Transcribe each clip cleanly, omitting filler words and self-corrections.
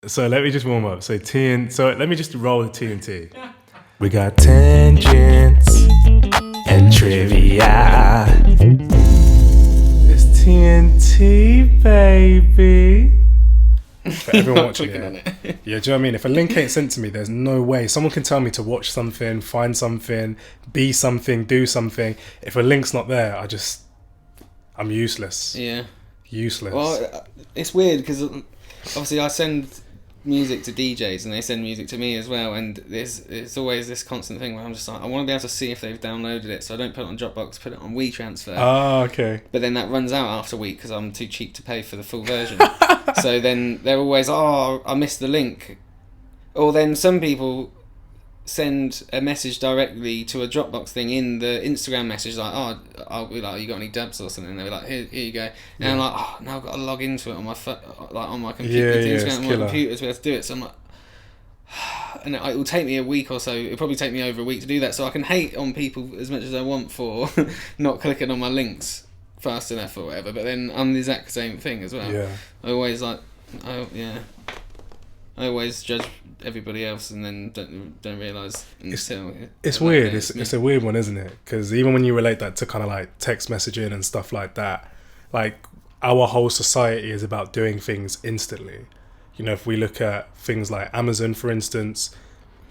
So let me just warm up. So let me just roll the TNT. We got tangents and trivia. It's TNT, baby. For everyone watching it. Yeah, do you know what I mean? If a link ain't sent to me, there's no way. Someone can tell me to watch something, find something, be something, do something. If a link's not there, I'm useless. Yeah. Useless. Well, it's weird because obviously I send music to DJs and they send music to me as well, and it's always this constant thing where I'm just like, I want to be able to see if they've downloaded it, so I don't put it on Dropbox, put it on WeTransfer. Oh, okay. But then that runs out after a week because I'm too cheap to pay for the full version. So then they're always, I missed the link. Or then some people send a message directly to a Dropbox thing in the Instagram message, like, I'll be like, you got any dubs or something? And they'll be like, here you go. And I'm like, now I've got to log into it on my on my computer, Instagram on my computer to be able to do it. So I'm like, and it will take me a week or so. It'll probably take me over a week to do that. So I can hate on people as much as I want for not clicking on my links fast enough or whatever. But then I'm the exact same thing as well. Yeah. I always I always judge everybody else and then don't realise until... It's weird. It's a weird one, isn't it? Because even when you relate that to kind of like text messaging and stuff like that, like our whole society is about doing things instantly. You know, if we look at things like Amazon, for instance,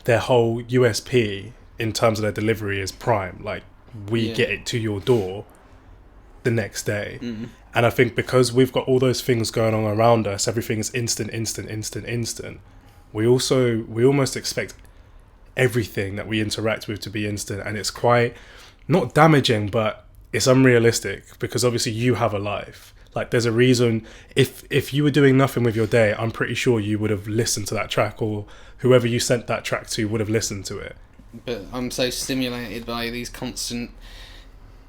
their whole USP in terms of their delivery is Prime. Like, we get it to your door the next day. Mm-hmm. And I think because we've got all those things going on around us, everything's instant. We almost expect everything that we interact with to be instant, and it's quite not damaging, but it's unrealistic because obviously you have a life. Like, there's a reason. If you were doing nothing with your day, I'm pretty sure you would have listened to that track, or whoever you sent that track to would have listened to it. But I'm so stimulated by these constant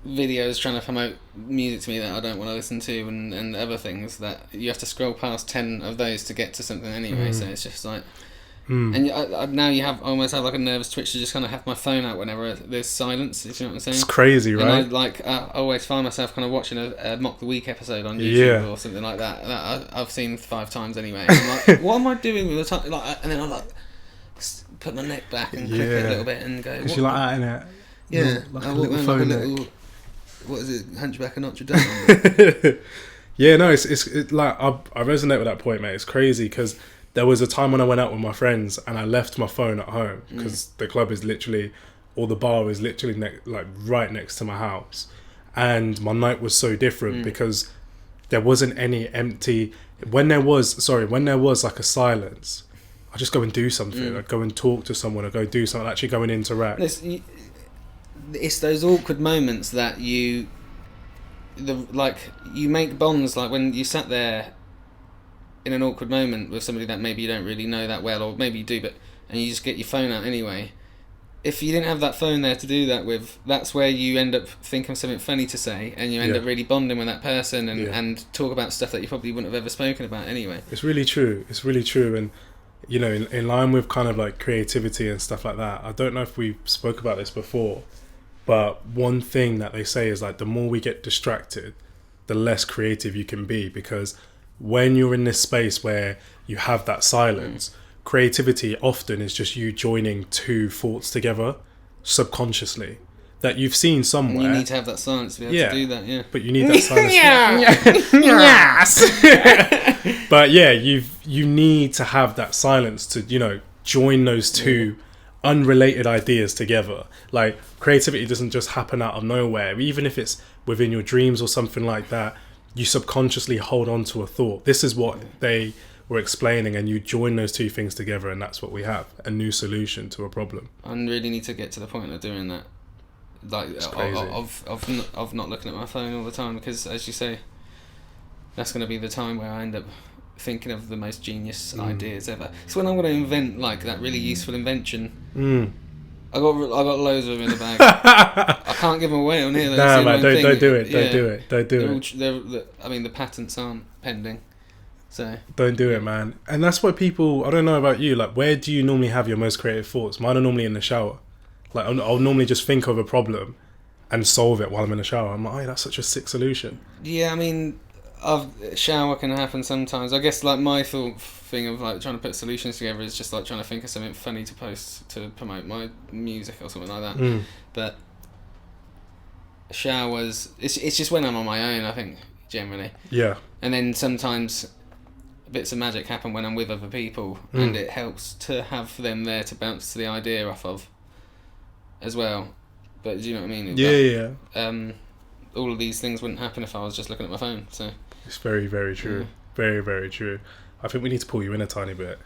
videos trying to promote music to me that I don't want to listen to, and other things that you have to scroll past 10 of those to get to something anyway. So it's just like, and now I almost have like a nervous twitch to just kind of have my phone out whenever there's silence. You know what I'm saying? It's crazy, right? And I always find myself kind of watching a Mock the Week episode on YouTube or something like that I've seen 5 times anyway. I'm like, what am I doing with the time? Like, and then I'm like, put my neck back and click it a little bit and go. Because you're like that, innit? Yeah, like I a walk little around phone like a neck. little, what is it, Hunchback of Notre Dame? Yeah, no, it's like I resonate with that point, mate. It's crazy because there was a time when I went out with my friends and I left my phone at home because the club is literally, or the bar is literally right next to my house, and my night was so different because there wasn't any empty. When there was like a silence, I just go and do something. I'd go and talk to someone. I'd go do something. I'd actually go and interact. It's those awkward moments that you make bonds, like when you sat there in an awkward moment with somebody that maybe you don't really know that well, or maybe you do, and you just get your phone out anyway. If you didn't have that phone there to do that with, that's where you end up thinking of something funny to say, and you end up really bonding with that person and talk about stuff that you probably wouldn't have ever spoken about anyway. It's really true. And you know, in line with kind of like creativity and stuff like that, I don't know if we spoke about this before, but one thing that they say is like the more we get distracted, the less creative you can be, because when you're in this space where you have that silence, creativity often is just you joining 2 thoughts together subconsciously that you've seen somewhere. And you need to have that silence to be able to do that, yeah. But you need that silence. Yes. But yeah, you need to have that silence to, you know, join those 2 unrelated ideas together. Like, creativity doesn't just happen out of nowhere. Even if it's within your dreams or something like that, you subconsciously hold on to a thought. This is what they were explaining, and you join those 2 things together, and that's what we have, a new solution to a problem. I really need to get to the point of doing that, like of not looking at my phone all the time, because as you say, that's going to be the time where I end up thinking of the most genius ideas ever. So when I'm going to invent like that really useful invention, I got loads of them in the bag. I can't give them away on here. Nah, man, don't do it. I mean, the patents aren't pending, so don't do it, man. And that's why people, I don't know about you, like, where do you normally have your most creative thoughts? Mine are normally in the shower. Like, I'll normally just think of a problem and solve it while I'm in the shower. I'm like, oh, that's such a sick solution. Yeah, I mean, shower can happen sometimes. I guess like my thing of like trying to put solutions together is just like trying to think of something funny to post to promote my music or something like that. But showers, it's just when I'm on my own, I think, generally. Yeah. And then sometimes bits of magic happen when I'm with other people, and it helps to have them there to bounce the idea off of as well. But do you know what I mean? Yeah. All of these things wouldn't happen if I was just looking at my phone. So it's very, very true. Very, very true. I think we need to pull you in a tiny bit.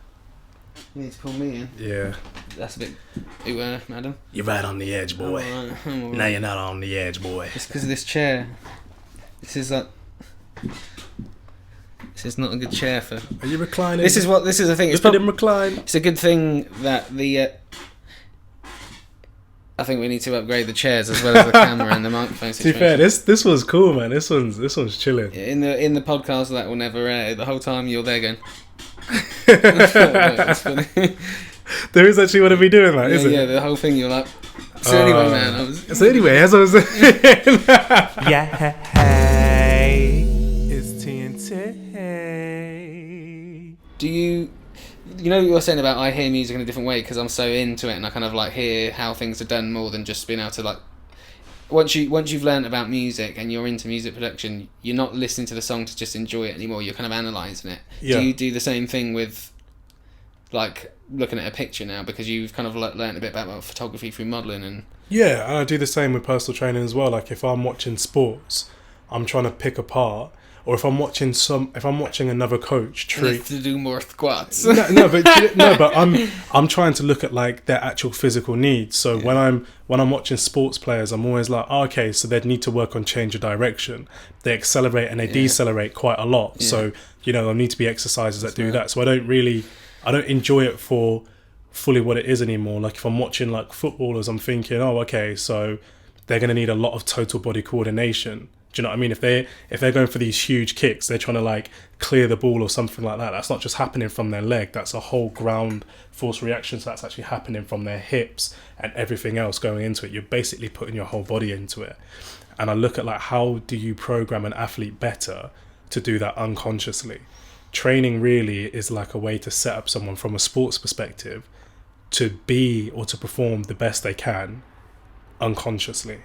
You need to pull me in? Yeah. That's a bit... madam? You're right on the edge, boy. I'm all right. Now you're not on the edge, boy. It's because of this chair. This is like... This is not a good chair for... Are you reclining? This is the thing. It's in recline. It's a good thing that the... I think we need to upgrade the chairs as well as the camera and the microphone situation. To be fair, this one's cool, man. This one's chilling. In the podcast that will never air, the whole time you're there going... It's funny. There is actually one of me doing that, isn't it? Yeah, the whole thing you're like... So anyway, man, So anyway, as I was saying... Yeah, hey, it's TNT. Do you... You know what you were saying about I hear music in a different way because I'm so into it and I kind of like hear how things are done more than just being able to like... Once you've learned about music and you're into music production, you're not listening to the song to just enjoy it anymore. You're kind of analysing it. Yeah. Do you do the same thing with like looking at a picture now because you've kind of learned a bit about photography through modelling and... Yeah, and I do the same with personal training as well. Like if I'm watching sports, I'm trying to pick apart. Or if I'm watching another coach treat to do more squats. but I'm trying to look at like their actual physical needs. So when I'm watching sports players, I'm always like, oh, okay, so they'd need to work on change of direction. They accelerate and they decelerate quite a lot. Yeah. So there need to be exercises that do that. So I don't enjoy it for fully what it is anymore. Like if I'm watching like footballers, I'm thinking, oh, okay, so they're going to need a lot of total body coordination. Do you know what I mean? If they're going for these huge kicks, they're trying to like clear the ball or something like that. That's not just happening from their leg. That's a whole ground force reaction. So that's actually happening from their hips and everything else going into it. You're basically putting your whole body into it. And I look at like how do you program an athlete better to do that unconsciously? Training really is like a way to set up someone from a sports perspective to be or to perform the best they can unconsciously,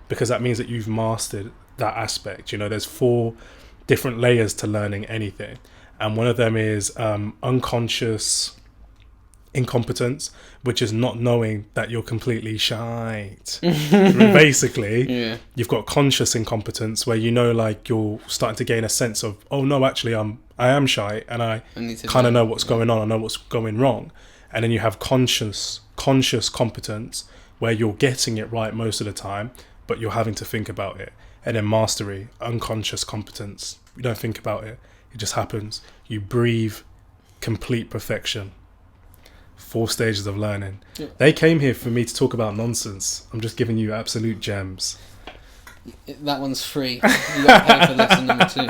because that means that you've mastered that aspect. There's 4 different layers to learning anything, and one of them is unconscious incompetence, which is not knowing that you're completely shite. Basically, you've got conscious incompetence where like you're starting to gain a sense of, oh no, actually I am shy and I kind of know what's going on, I know what's going wrong. And then you have conscious competence where you're getting it right most of the time, but you're having to think about it. And then mastery, unconscious competence. You don't think about it. It just happens. You breathe complete perfection. 4 stages of learning. Yeah. They came here for me to talk about nonsense. I'm just giving you absolute gems. That one's free. You got to pay for lesson number 2.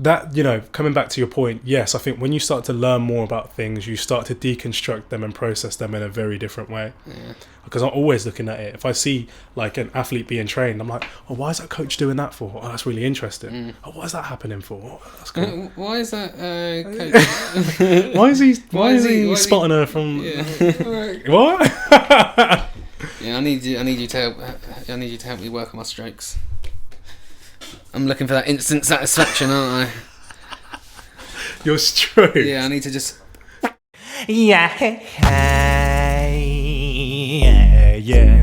But coming back to your point, yes, I think when you start to learn more about things, you start to deconstruct them and process them in a very different way. Yeah. Because I'm always looking at it. If I see like an athlete being trained, I'm like, oh, why is that coach doing that for? Oh, that's really interesting. Oh, what is that happening for? Oh, that's cool. Why is that coach? why is he spotting her from? Yeah. What? Yeah, I need you to help me work on my strokes. I'm looking for that instant satisfaction, aren't I? Your stroke. Yeah, I need to just... Yeah.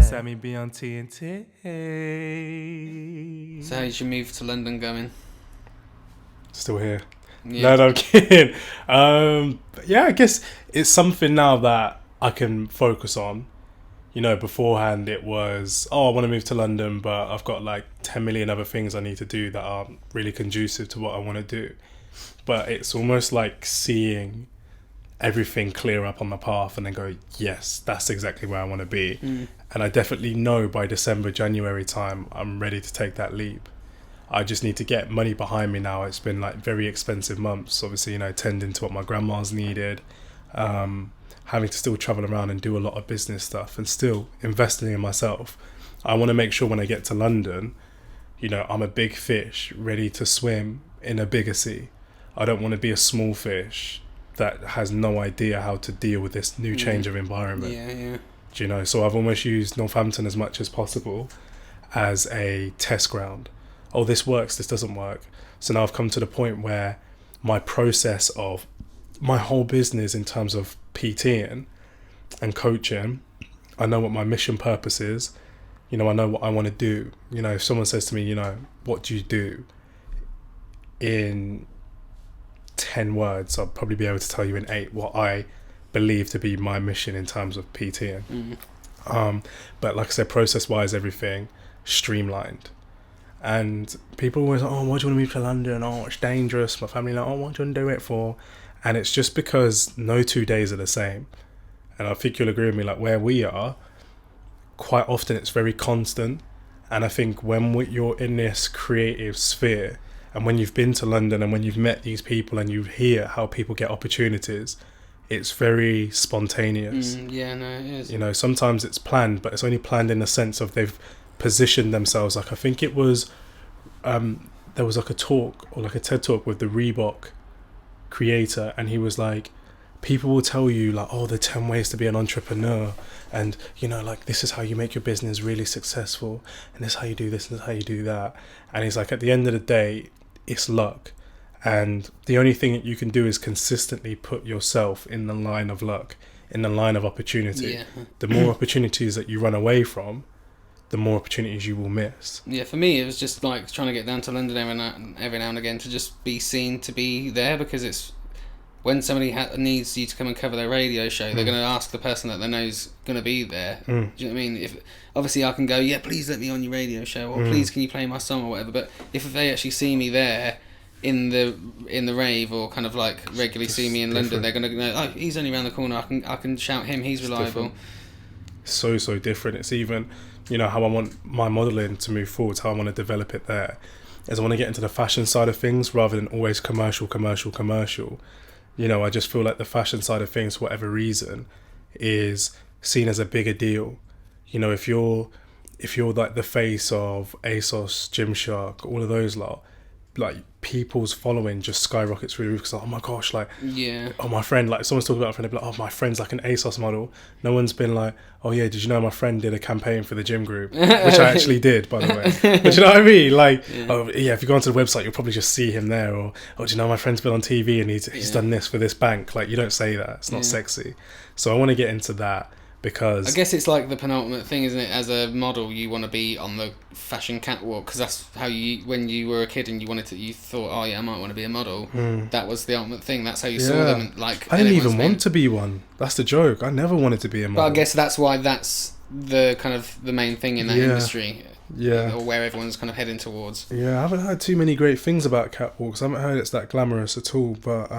Sammy be on TNT. So how's your move to London going? Still here. Yeah. No, I'm kidding. I guess it's something now that I can focus on. Beforehand it was, I want to move to London, but I've got like 10 million other things I need to do that aren't really conducive to what I want to do. But it's almost like seeing everything clear up on the path and then go, yes, that's exactly where I want to be. And I definitely know by December, January time, I'm ready to take that leap. I just need to get money behind me now. It's been like very expensive months, obviously, tending to what my grandma's needed. Having to still travel around and do a lot of business stuff and still investing in myself. I want to make sure when I get to London you know, I'm a big fish ready to swim in a bigger sea. I don't want to be a small fish that has no idea how to deal with this new change of environment. Yeah. Do you know? So I've almost used Northampton as much as possible as a test ground. Oh, this works, this doesn't work. So now I've come to the point where my process of my whole business in terms of PTing and coaching, I know what my mission purpose is. You know, I know what I want to do. You know, if someone says to me, you know, what do you do? In 10 words, I'll probably be able to tell you in 8 what I believe to be my mission in terms of PTing. But like I said, process-wise, everything streamlined. And people always like, oh, why do you want to move to London? Oh, it's dangerous. My family like, oh, what do you want to do it for? And it's just because no 2 days are the same. And I think you'll agree with me, like where we are, quite often it's very constant. And I think when you're in this creative sphere, and when you've been to London and when you've met these people and you hear how people get opportunities, it's very spontaneous. Yeah, no, it is. You know, sometimes it's planned, but it's only planned in the sense of they've positioned themselves. Like I think it was, there was like a talk or like a TED talk with the Reebok creator, and he was like, people will tell you like, oh, the 10 ways to be an entrepreneur, and you know, like this is how you make your business really successful, and this is how you do this and this is how you do that. And he's like, at the end of the day, it's luck, and the only thing that you can do is consistently put yourself in the line of luck, in the line of opportunity. The more opportunities that you run away from, the more opportunities you will miss. Yeah, for me it was just like trying to get down to London every now and again to just be seen to be there, because it's when somebody needs you to come and cover their radio show, they're going to ask the person that they know's going to be there. Do you know what I mean? If obviously I can go, yeah, please let me on your radio show, or please can you play my song or whatever. But if they actually see me there in the rave, or kind of like regularly see me in London, they're going to know, oh, he's only around the corner. I can shout him. He's reliable. So different. It's even, you know, how I want my modelling to move forward, how I want to develop it there, is I want to get into the fashion side of things rather than always commercial. You know, I just feel like the fashion side of things, for whatever reason, is seen as a bigger deal. You know, if you're like the face of ASOS, Gymshark, all of those lot, like people's following just skyrockets through the roof, because like, oh my gosh, like, oh, my friend, like someone's talking about a friend, they'll be like, oh, my friend's like an ASOS model. No one's been like, oh yeah, did you know my friend did a campaign for the gym group, which I actually did, by the way. But you know what I mean? Like, oh yeah, if you go onto the website, you'll probably just see him there. Or, oh, do you know my friend's been on TV and he's done this for this bank? Like, you don't say that. It's not sexy. So I want to get into that, because I guess it's like the penultimate thing, isn't it? As a model, you want to be on the fashion catwalk, because that's how you, when you were a kid and you thought, oh yeah, I might want to be a model. That was the ultimate thing. That's how you saw them. And, like, I didn't even want to be one. That's the joke. I never wanted to be a model. But I guess that's why that's the kind of the main thing in that industry. Or where everyone's kind of heading towards. Yeah, I haven't heard too many great things about catwalks. I haven't heard it's that glamorous at all. But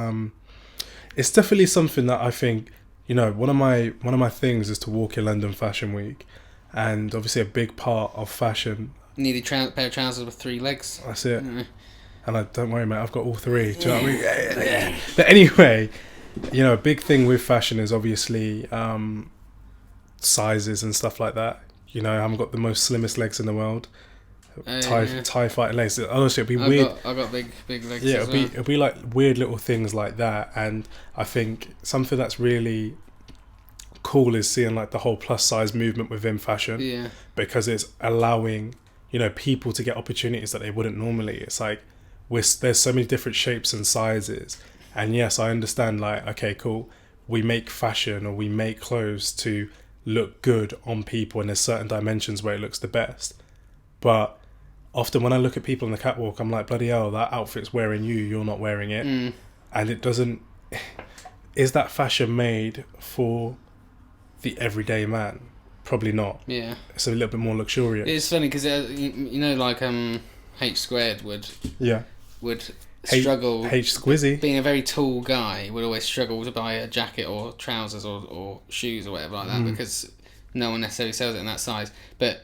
it's definitely something that I think, you know, one of my things is to walk in London Fashion Week, and obviously a big part of fashion. Need a pair of trousers with 3 legs. That's it. And don't worry, mate, I've got all 3. Do you know what I mean? But anyway, you know, a big thing with fashion is obviously sizes and stuff like that. You know, I haven't got the most slimmest legs in the world. Tie fighting legs. Honestly, it'd be weird. I've got big legs. Yeah, it'll be like weird little things like that. And I think something that's really cool is seeing like the whole plus size movement within fashion. Yeah. Because it's allowing, you know, people to get opportunities that they wouldn't normally. It's like there's so many different shapes and sizes. And yes, I understand, like, okay, cool, we make fashion or we make clothes to look good on people, and there's certain dimensions where it looks the best. But often when I look at people on the catwalk, I'm like, bloody hell, that outfit's wearing you, you're not wearing it. And it doesn't... Is that fashion made for the everyday man? Probably not. Yeah. It's a little bit more luxurious. It's funny because, you know, like H squared would struggle. H squizzy. Being a very tall guy, would always struggle to buy a jacket or trousers or shoes or whatever like that, because no one necessarily sells it in that size. But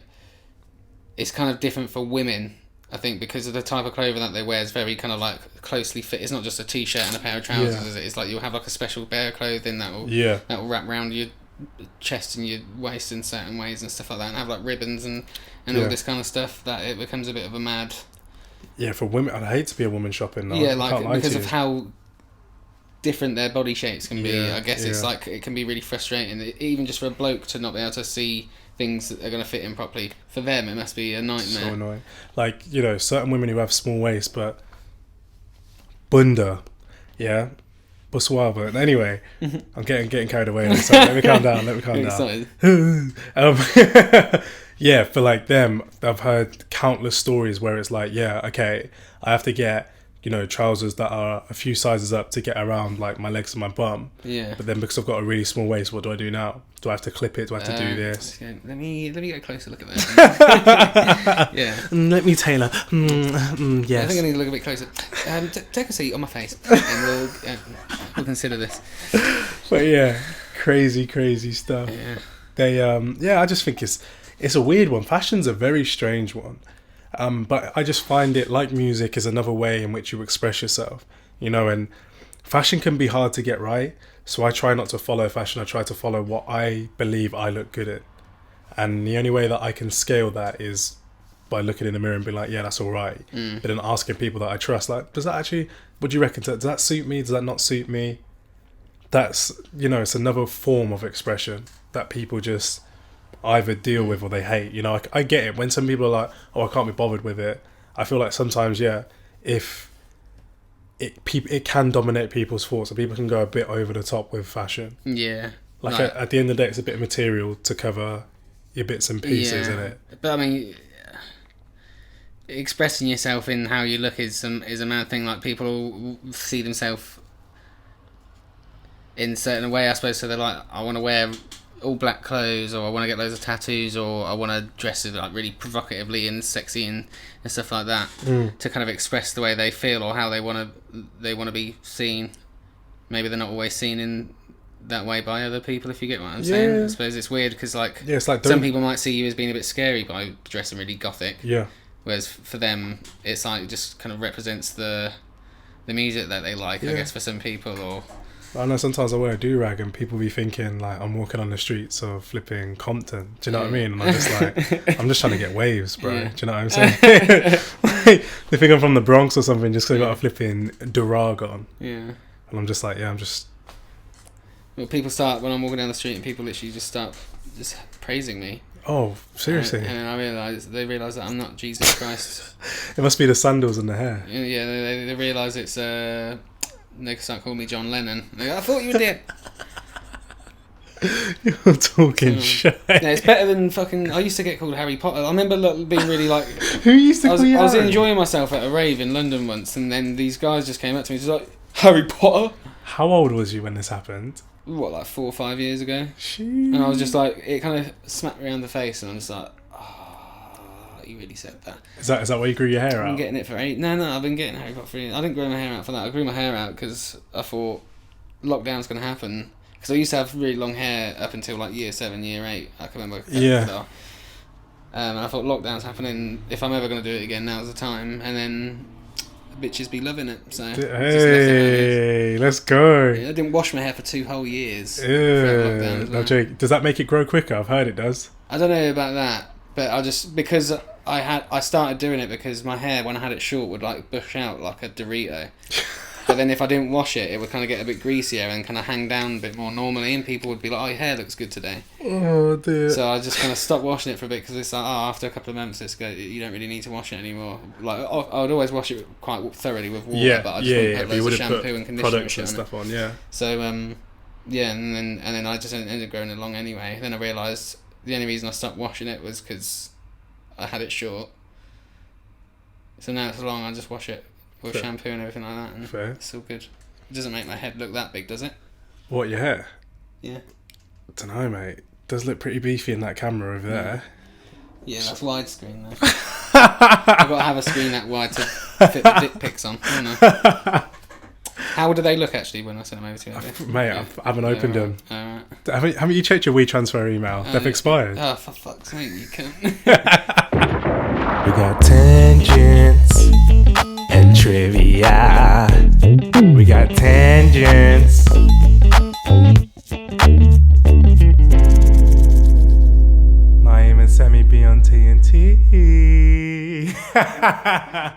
it's kind of different for women, I think, because of the type of clothing that they wear is very kind of like closely fit. It's not just a t-shirt and a pair of trousers, is it? It's like you'll have like a special pair of clothing that will wrap around your chest and your waist in certain ways and stuff like that, and have like ribbons and Yeah. all this kind of stuff, that it becomes a bit of a mad. Yeah, for women, I'd hate to be a woman shopping. Though. Yeah, I like can't lie because to of you. how different their body shapes can be. Yeah, I guess it's yeah. like it can be really frustrating, even just for a bloke to not be able to see things that are going to fit in properly. For them, it must be a nightmare. So annoying. Like, you know, certain women who have small waists, but bunda, yeah, bussoir. But anyway, I'm getting carried away. So let me calm down. I'm excited. Yeah, for like them, I've heard countless stories where it's like, yeah, okay, I have to get, you know, trousers that are a few sizes up to get around like my legs and my bum. Yeah. But then because I've got a really small waist, what do I do now? Do I have to clip it? Do I have to do this? Let me get a closer look at that. Yeah. Let me tailor. I Yes. think I need to look a bit closer. Take a seat on my face, and we'll consider this. But yeah, crazy stuff. Yeah. They I just think it's a weird one. Fashion's a very strange one. But I just find it, like music, is another way in which you express yourself. You know, and fashion can be hard to get right. So I try not to follow fashion. I try to follow what I believe I look good at. And the only way that I can scale that is by looking in the mirror and being like, yeah, that's all right. But then asking people that I trust, like, does that actually, what do you reckon? Does that suit me? Does that not suit me? That's, you know, it's another form of expression that people just either deal with or they hate. You know, I get it. When some people are like, oh, I can't be bothered with it. I feel like sometimes, yeah, if it can dominate people's thoughts and people can go a bit over the top with fashion. Yeah. Like at the end of the day, it's a bit of material to cover your bits and pieces, isn't it? But I mean, expressing yourself in how you look is a mad thing. Like, people see themselves in a certain way, I suppose. So they're like, I want to wear all black clothes, or I want to get loads of tattoos, or I want to dress like really provocatively and sexy and stuff like that, to kind of express the way they feel or how they want to be seen. Maybe they're not always seen in that way by other people, if you get what I'm saying. I suppose it's weird because it's like some people might see you as being a bit scary by dressing really gothic, yeah, whereas for them it's like just kind of represents the music that they like. I guess for some people, or I know sometimes I wear a do-rag and people be thinking like I'm walking on the streets of flipping Compton. Do you know what I mean? And I'm just like, I'm just trying to get waves, bro. Yeah. Do you know what I'm saying? Like, they think I'm from the Bronx or something just because I got a flipping do-rag on. Yeah. And I'm just like, I'm just... Well, people start, when I'm walking down the street and people literally just start just praising me. Oh, seriously? And then they realise that I'm not Jesus Christ. It must be the sandals and the hair. Yeah, they realise it's... They start calling me John Lennon. They go, I thought you did. You're talking shit. Yeah, it's better than fucking... I used to get called Harry Potter. I remember being really like... Who used to call you I was Harry? enjoying myself at a rave in London once, and then these guys just came up to me, just like, Harry Potter? How old was you when this happened? What, like 4 or 5 years ago? Jeez. And I was just like... It kind of smacked me around the face, and I'm just like... You really said that. Is that why you grew your hair I've been out? getting it for 8... No, I've been getting Harry Potter for 8... I didn't grow my hair out for that. I grew my hair out because I thought lockdown's going to happen. Because I used to have really long hair up until like year 7, year 8. I can remember. Yeah. And I thought lockdown's happening. If I'm ever going to do it again, now's the time. And then bitches be loving it. So Hey, let's go. I didn't wash my hair for 2 whole years. Yeah. Lockdown as well. No joke. Does that make it grow quicker? I've heard it does. I don't know about that, but because I started doing it because my hair, when I had it short, would like bush out like a Dorito. But then if I didn't wash it, it would kind of get a bit greasier and kind of hang down a bit more normally, and people would be like, oh, your hair looks good today. Oh dear. So I just kind of stopped washing it for a bit because it's like, after a couple of months, you don't really need to wash it anymore. Like, I would always wash it quite thoroughly with water, but I just wouldn't put loads of shampoo and conditioner products and and shit on stuff on, yeah. So, and then I just ended up growing it long anyway. Then I realised the only reason I stopped washing it was because I had it short. So now it's long, I just wash it with shampoo and everything like that, and it's all good. It doesn't make my head look that big, does it? What, your hair? Yeah. I don't know, mate. It does look pretty beefy in that camera over there. Yeah, that's widescreen though. I've got to have a screen that wide to fit the dick pics on. I don't know. How do they look actually when I send them over to you? Mate, I haven't opened them. Alright. Haven't you checked your WeTransfer email? They've expired. Oh, for fuck's sake, you can't. We got tangents and trivia. We got tangents. Bye.